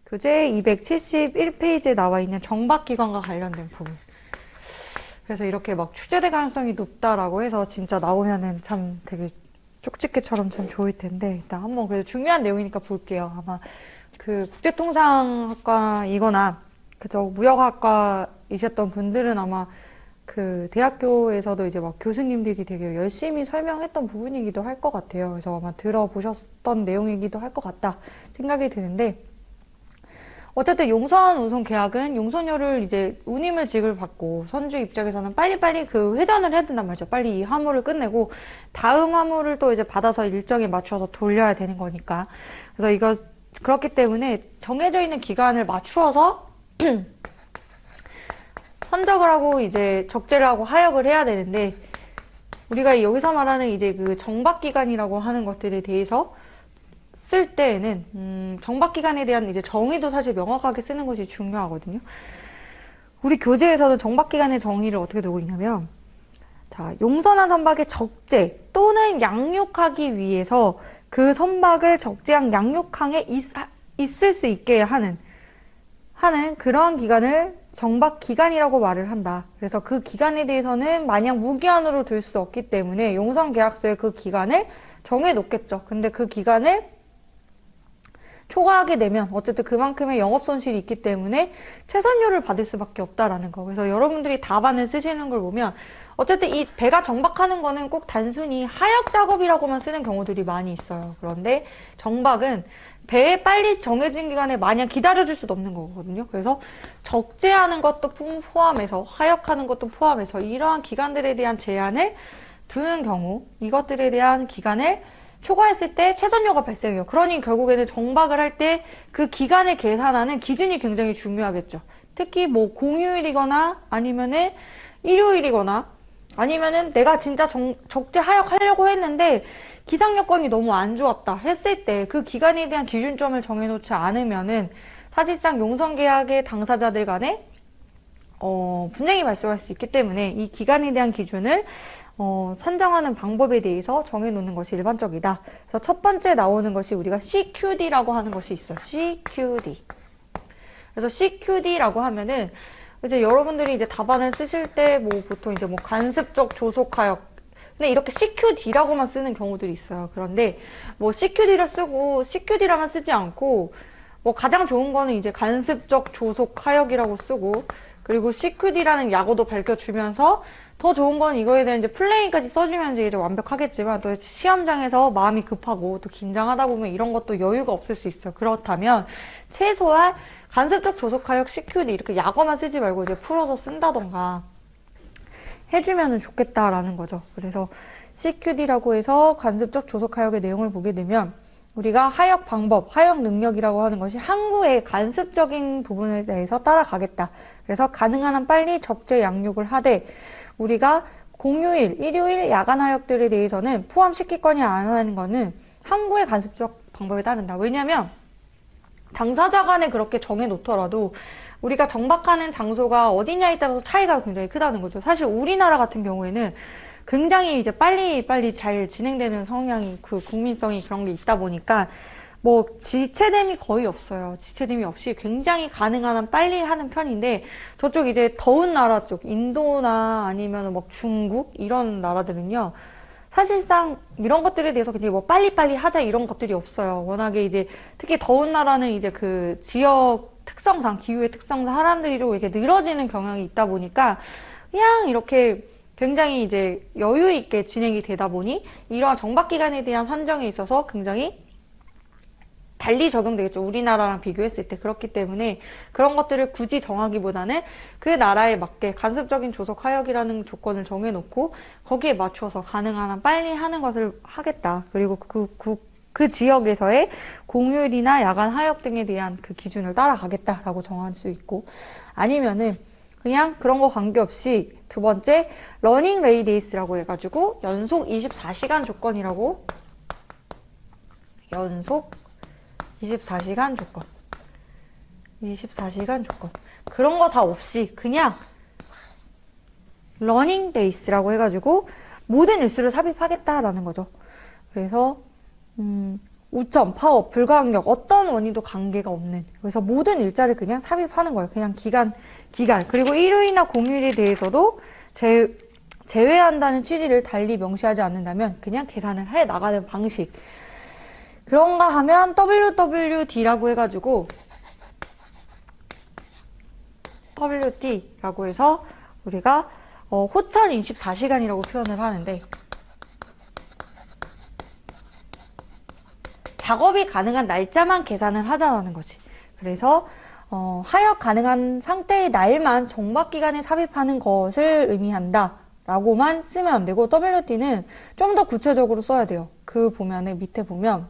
교재 271페이지에 나와 있는 정박기관과 관련된 부분. 그래서 이렇게 막 출제될 가능성이 높다라고 해서 진짜 나오면은 참 되게 쪽집게처럼 참 좋을 텐데, 일단 한번 그래도 중요한 내용이니까 볼게요. 아마 그 국제통상학과이거나 그저 무역학과이셨던 분들은 아마 그 대학교에서도 이제 막 교수님들이 되게 열심히 설명했던 부분이기도 할 것 같아요. 그래서 아마 들어보셨던 내용이기도 할 것 같다 생각이 드는데, 어쨌든 용선 운송 계약은 용선료를 이제 운임을 지급받고 선주 입장에서는 빨리빨리 그 회전을 해야 된단 말이죠. 빨리 이 화물을 끝내고 다음 화물을 또 이제 받아서 일정에 맞춰서 돌려야 되는 거니까. 그래서 이거 그렇기 때문에 정해져 있는 기간을 맞추어서 선적을 하고 이제 적재를 하고 하역을 해야 되는데, 우리가 여기서 말하는 이제 그 정박기간이라고 하는 것들에 대해서 쓸 때에는 정박기간에 대한 이제 정의도 사실 명확하게 쓰는 것이 중요하거든요. 우리 교재에서는 정박기간의 정의를 어떻게 두고 있냐면, 자, 용선한 선박의 적재 또는 양육하기 위해서 그 선박을 적재항 양육항에 있을 수 있게 하는 그런 기간을 정박기간이라고 말을 한다. 그래서 그 기간에 대해서는 마냥 무기한으로 둘 수 없기 때문에 용선계약서에 그 기간을 정해놓겠죠. 근데 그 기간을 초과하게 되면 어쨌든 그만큼의 영업손실이 있기 때문에 최선료를 받을 수밖에 없다라는 거. 그래서 여러분들이 답안을 쓰시는 걸 보면 어쨌든 이 배가 정박하는 거는 꼭 단순히 하역 작업이라고만 쓰는 경우들이 많이 있어요. 그런데 정박은 배에 빨리 정해진 기간에 마냥 기다려줄 수도 없는 거거든요. 그래서 적재하는 것도 포함해서 하역하는 것도 포함해서 이러한 기간들에 대한 제한을 두는 경우, 이것들에 대한 기간을 초과했을 때 최선료가 발생해요. 그러니 결국에는 정박을 할 때 그 기간을 계산하는 기준이 굉장히 중요하겠죠. 특히 뭐 공휴일이거나 아니면은 일요일이거나 아니면은 내가 진짜 적재 하역하려고 했는데 기상 여건이 너무 안 좋았다 했을 때 그 기간에 대한 기준점을 정해놓지 않으면은 사실상 용선계약의 당사자들 간에 분쟁이 발생할 수 있기 때문에 이 기간에 대한 기준을 산정하는 방법에 대해서 정해놓는 것이 일반적이다. 그래서 첫 번째 나오는 것이 우리가 CQD라고 하는 것이 있어요. CQD. 그래서 CQD라고 하면은 이제 여러분들이 이제 답안을 쓰실 때 뭐 보통 이제 뭐 관습적 조속하역, 근데 이렇게 CQD라고만 쓰는 경우들이 있어요. 그런데 뭐 CQD를 쓰고 CQD라만 쓰지 않고 뭐 가장 좋은 거는 이제 관습적 조속하역이라고 쓰고, 그리고 CQD라는 약어도 밝혀주면서 더 좋은 건 이거에 대한 이제 플레인까지 써주면 이제 완벽하겠지만, 또 시험장에서 마음이 급하고 또 긴장하다 보면 이런 것도 여유가 없을 수 있어요. 그렇다면 최소한 간섭적 조속하역 CQD 이렇게 약어만 쓰지 말고 이제 풀어서 쓴다던가 해주면 좋겠다라는 거죠. 그래서 CQD라고 해서 간섭적 조속하역의 내용을 보게 되면 우리가 하역 방법, 하역 능력이라고 하는 것이 항구의 간섭적인 부분에 대해서 따라가겠다. 그래서 가능한 한 빨리 적재 양육을 하되, 우리가 공휴일, 일요일 야간 하역들에 대해서는 포함시킬 거냐 안 하는 거는 항구의 간섭적 방법에 따른다. 왜냐하면 당사자 간에 그렇게 정해놓더라도 우리가 정박하는 장소가 어디냐에 따라서 차이가 굉장히 크다는 거죠. 사실 우리나라 같은 경우에는 굉장히 이제 빨리 잘 진행되는 성향이, 그 국민성이 그런 게 있다 보니까 뭐 지체됨이 거의 없어요. 지체됨이 없이 굉장히 가능한 한 빨리 하는 편인데, 저쪽 이제 더운 나라 쪽, 인도나 아니면 뭐 중국 이런 나라들은요, 사실상 이런 것들에 대해서 굉장히 뭐 빨리빨리 하자 이런 것들이 없어요. 워낙에 이제 특히 더운 나라는 이제 그 지역 특성상, 기후의 특성상 사람들이 좀 이렇게 늘어지는 경향이 있다 보니까 그냥 이렇게 굉장히 이제 여유 있게 진행이 되다 보니 이러한 정박기간에 대한 산정에 있어서 굉장히 달리 적용되겠죠. 우리나라랑 비교했을 때. 그렇기 때문에 그런 것들을 굳이 정하기보다는 그 나라에 맞게 간섭적인 조속 하역이라는 조건을 정해놓고 거기에 맞춰서 가능한 한 빨리 하는 것을 하겠다. 그리고 그 지역에서의 공휴일이나 야간 하역 등에 대한 그 기준을 따라가겠다라고 정할 수 있고, 아니면은 그냥 그런 거 관계없이 두 번째 러닝 레이데이스라고 해가지고 연속 24시간 조건이라고, 연속 24시간 조건. 24시간 조건. 그런 거 다 없이 그냥 러닝 데이스라고 해가지고 모든 일수를 삽입하겠다라는 거죠. 그래서 우점, 파업, 불가항력 어떤 원인도 관계가 없는 그래서 모든 일자를 그냥 삽입하는 거예요. 그냥 기간 그리고 일요일이나 공휴일에 대해서도 제외한다는 취지를 달리 명시하지 않는다면 그냥 계산을 해 나가는 방식 그런가 하면 WWD라고 해가지고 WD라고 해서 우리가 호철 24시간이라고 표현을 하는데 작업이 가능한 날짜만 계산을 하자라는 거지. 그래서 하역 가능한 상태의 날만 정박기간에 삽입하는 것을 의미한다 라고만 쓰면 안 되고 WD는 좀 더 구체적으로 써야 돼요. 그 보면은 밑에 보면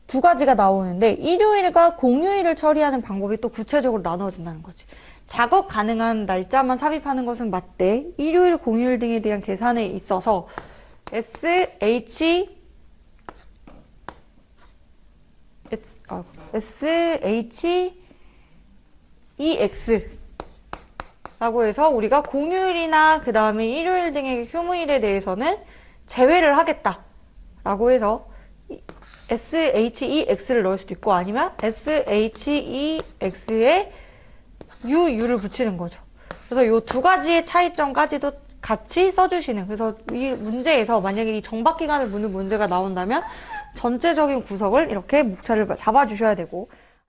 두 가지가 나오는데 일요일과 공휴일을 처리하는 방법이 또 구체적으로 나눠진다는 거지. 작업 가능한 날짜만 삽입하는 것은 맞대. 일요일, 공휴일 등에 대한 계산에 있어서 SHEX 라고 해서 우리가 공휴일이나 그 다음에 일요일 등의 휴무일에 대해서는 제외를 하겠다 라고 해서 SHEX를 넣을 수도 있고 아니면 SHEX에 UU를 붙이는 거죠. 그래서 이 두 가지의 차이점까지도 같이 써주시는 그래서 이 문제에서 만약에 이 정박기간을 묻는 문제가 나온다면 전체적인 구석을 이렇게 목차를 잡아주셔야 되고